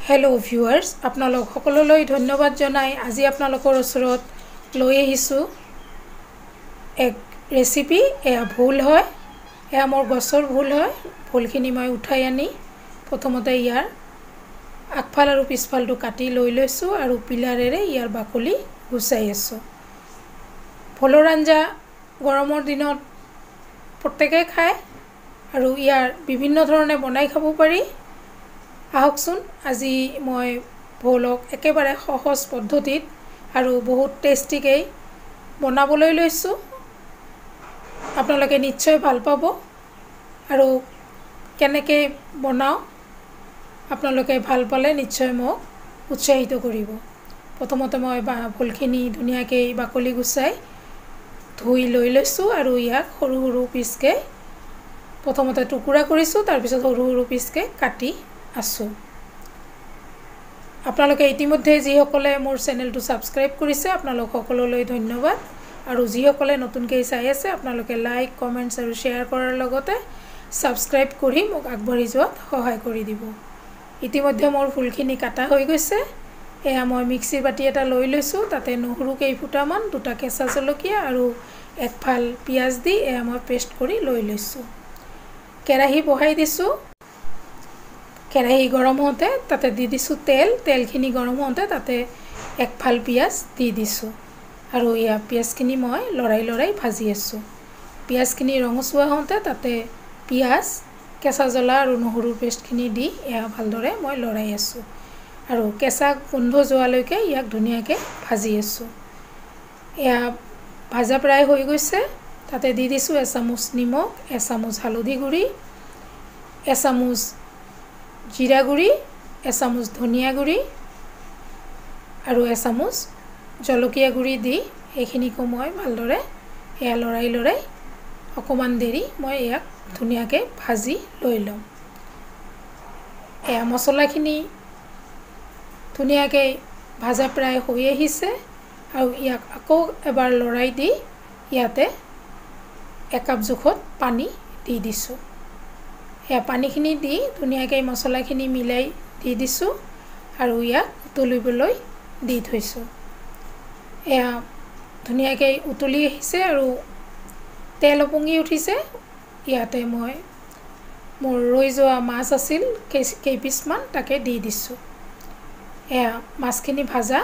hello viewers আপোনালোক সকলোলৈ ধন্যবাদ জনাই আজি আপোনালোকৰ ওচৰত লৈ আহিছো এক ৰেচিপি এয়া ভুল হয় এয়া মোৰ গছৰ ভুল হয় ভুলখিনি মই উঠাই আনি প্ৰথমতে ইয়াৰ আগফাল আৰু পিছফালটো কাটি লৈ লৈছো আৰু পিলাৰেৰে ইয়াৰ বাকলি গুচাই আছো ভুলৰ আঞ্জা গৰমৰ দিনত প্ৰত্যেকৰে খায় আৰু ইয়াৰ বিভিন্ন ধৰণে বনাই খাব পাৰি আহকচোন আজি মই ভোলক একেবাৰে সহজ পদ্ধতিত আৰু বহুত টেষ্টিকে বনাবলৈ লৈছো আপোনালোকে নিশ্চয় ভাল পাব আৰু কেনেকৈ বনাও আপোনালোকে ভাল পালে নিশ্চয় মোক উৎসাহিত কৰিব প্ৰথমতে মই ভোলখিনি ধুনীয়াকৈ বাকলি গুচাই ধুই লৈ লৈছো আৰু ইয়াক সৰু সৰু পিচকে প্ৰথমতে টুকুৰা কৰিছো তাৰ পিছত সৰু সৰু পিচকে কাটি আছো আপোনালোকে ইতিমধ্যে যিসকলে মোৰ চেনেলটো সাবস্ক্ৰাইব কৰিছে আপোনালোক সকলোলৈ ধন্যবাদ আৰু যিসকলে নতুনকৈ চাই আছে আপোনালোকে লাইক কমেন্টছ আৰু শেয়াৰ কৰাৰ লগতে সাবস্ক্ৰাইব কৰি মোক আগবাঢ়ি যোৱাত সহায় কৰি দিব ইতিমধ্যে মোৰ ফুলখিনি কাটা হৈ গৈছে এয়া মই মিক্সিৰ বাটি এটা লৈ লৈছো তাতে নহৰু কেইফুটামান দুটা কেঁচা জলকীয়া আৰু এক ফাল পিয়াজ দি এয়া মই পেষ্ট কৰি লৈ লৈছো কেৰাহী বহাই দিছো কেৰাহী গৰম হওঁতে তাতে দি দিছো তেলখিনি গৰম হওঁতে তাতে এক ফাল পিয়াজ দি দিছো আৰু ইয়া পিয়াজখিনি মই লৰাই ভাজি আছো পিয়াজখিনি ৰঙচুৱা হওঁতে তাতে পিয়াজ কেঁচা জ্বলা আৰু নহৰুৰ পেষ্টখিনি দি এয়া ভালদৰে মই লৰাই আছো আৰু কেঁচা গন্ধ যোৱালৈকে ইয়াক ধুনীয়াকৈ ভাজি আছো এয়া ভাজা প্ৰায় হৈ গৈছে তাতে দি দিছো এচামুচ নিমখ এচামুচ হালধি গুড়ি এচামুচ জিৰা গুড়ি এচামুচ ধনিয়া গুড়ি আৰু এচামুচ জলকীয়া গুড়ি দি এইখিনিকো মই ভালদৰে এয়া লৰাই অকমান দেৰি মই ইয়াক ধুনীয়াকৈ ভাজি লৈ লম এয়া মছলাখিনি ধুনীয়াকৈ ভাজা প্ৰায় হৈ আহিছে আৰু ইয়াক আকৌ এবাৰ লৰাই দি ইয়াতে একাপ জোখত পানী দি দিছো এয়া পানীখিনি দি ধুনীয়াকৈ মছলাখিনি মিলাই দি দিছো আৰু ইয়াক উতলিবলৈ দি থৈছো এয়া ধুনীয়াকৈ উতলি আহিছে আৰু তেল ওপঙি উঠিছে ইয়াতে মই মোৰ ৰৈ যোৱা মাছ আছিল কেইপিছমান তাকে দি দিছো এয়া মাছখিনি ভাজা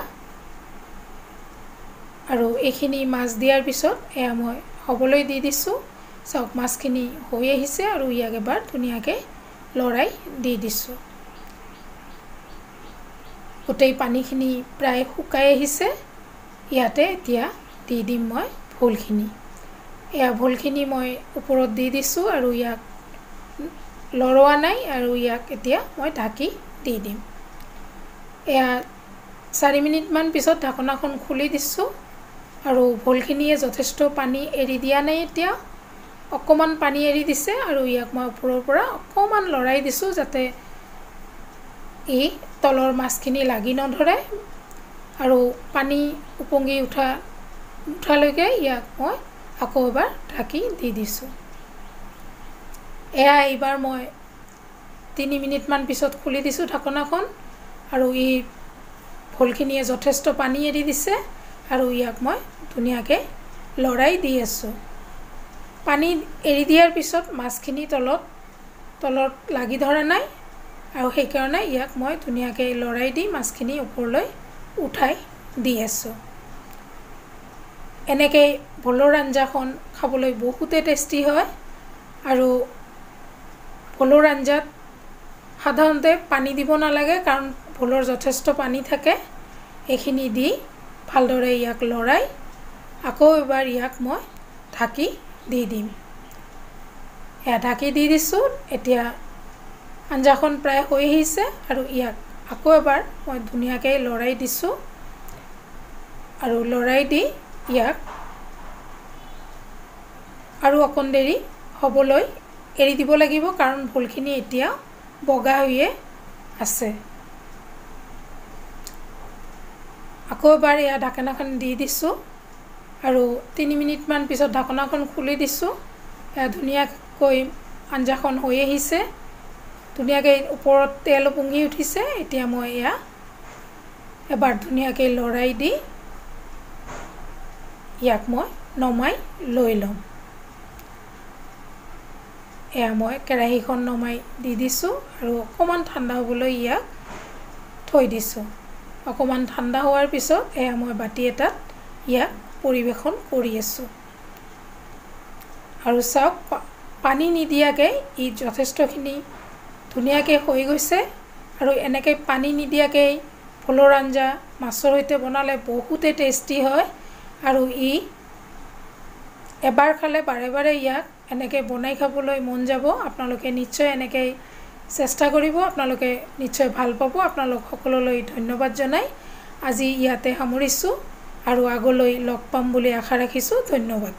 আৰু এইখিনি মাছ দিয়াৰ পিছত এয়া মই হ'বলৈ দি দিছো চাওক মাছখিনি হৈ আহিছে আৰু ইয়াক এবাৰ ধুনীয়াকৈ লৰাই দি দিছো গোটেই পানীখিনি প্ৰায় শুকাই আহিছে ইয়াতে এতিয়া দি দিম মই ভোলখিনি এয়া ভোলখিনি মই ওপৰত দি দিছো আৰু ইয়াক লৰোৱা নাই আৰু ইয়াক এতিয়া মই ঢাকি দি দিম এয়া 4 মিনিটমান পিছত ঢাকনাখন খুলি দিছো আৰু ভোলখিনিয়ে যথেষ্ট পানী এৰি দিয়া নাই এতিয়া অকমান পানী এৰি দিছে আৰু ইয়াক মই ওপৰৰ পৰা অকমান লৰাই দিছো যাতে এই তলৰ মাছখিনি লাগি নধৰে আৰু পানী উপঙি উঠালৈকে ইয়াক মই আকৌ এবাৰ ঢাকি দি দিছো এয়া এইবাৰ মই 3 মিনিটমান পিছত খুলি দিছো ঢাকনাখন আৰু এই ভোলখিনিয়ে যথেষ্ট পানী এৰি দিছে আৰু ইয়াক মই ধুনীয়াকৈ লৰাই দি আছো পানী এৰি দিয়াৰ পিছত মাছখিনি তলত লাগি ধৰা নাই আৰু সেই কাৰণে ইয়াক মই ধুনীয়াকৈ লৰাই দি মাছখিনি ওপৰলৈ উঠাই দি আছো এনেকৈ ভোলৰ আঞ্জাখন খাবলৈ বহুতে টেষ্টি হয় আৰু ভোলৰ আঞ্জাত সাধাৰণতে পানী দিব নালাগে কাৰণ ভোলৰ যথেষ্ট পানী থাকে এইখিনি দি ভালদৰে ইয়াক লৰাই আকৌ এবাৰ ইয়াক মই ঢাকি দি দিম এয়া ঢাকি দি দিছো এতিয়া আঞ্জাখন প্ৰায় হৈ আহিছে আৰু ইয়াক আকৌ এবাৰ মই ধুনীয়াকৈ লৰাই দিছো আৰু লৰাই দি ইয়াক আৰু অকণ দেৰি হ'বলৈ এৰি দিব লাগিব কাৰণ ভোলখিনি এতিয়া বগা হৈয়ে আছে আকৌ এবাৰ এয়া ঢাকনাখন দি দিছো আৰু 3 মিনিটমান পিছত ঢাকনাখন খুলি দিছো এয়া ধুনীয়াকৈ আঞ্জাখন হৈ আহিছে ধুনীয়াকৈ ওপৰত তেল উপঙি উঠিছে এতিয়া মই এয়া এবাৰ ধুনীয়াকৈ লৰাই দি ইয়াক মই নমাই লৈ ল'ম এয়া মই কেৰাহীখন নমাই দি দিছোঁ আৰু অকণমান ঠাণ্ডা হ'বলৈ ইয়াক থৈ দিছোঁ অকণমান ঠাণ্ডা হোৱাৰ পিছত এয়া মই বাটি এটাত ইয়াক পৰিৱেশন কৰি আছোঁ আৰু চাওক পানী নিদিয়াকৈ ই যথেষ্টখিনি ধুনীয়াকৈ হৈ গৈছে আৰু এনেকৈ পানী নিদিয়াকৈ ভোলৰ আঞ্জা মাছৰ সৈতে বনালে বহুতে টেষ্টি হয় আৰু ই এবাৰ খালে বাৰে বাৰে ইয়াক এনেকৈ বনাই খাবলৈ মন যাব আপোনালোকে নিশ্চয় এনেকৈ চেষ্টা কৰিব আপোনালোকে নিশ্চয় ভাল পাব আপোনালোক সকলোলৈ ধন্যবাদ জনাই আজি ইয়াতে সামৰিছোঁ আৰু আগলৈ লগ পাম বুলি আশা ৰাখিছোঁ ধন্যবাদ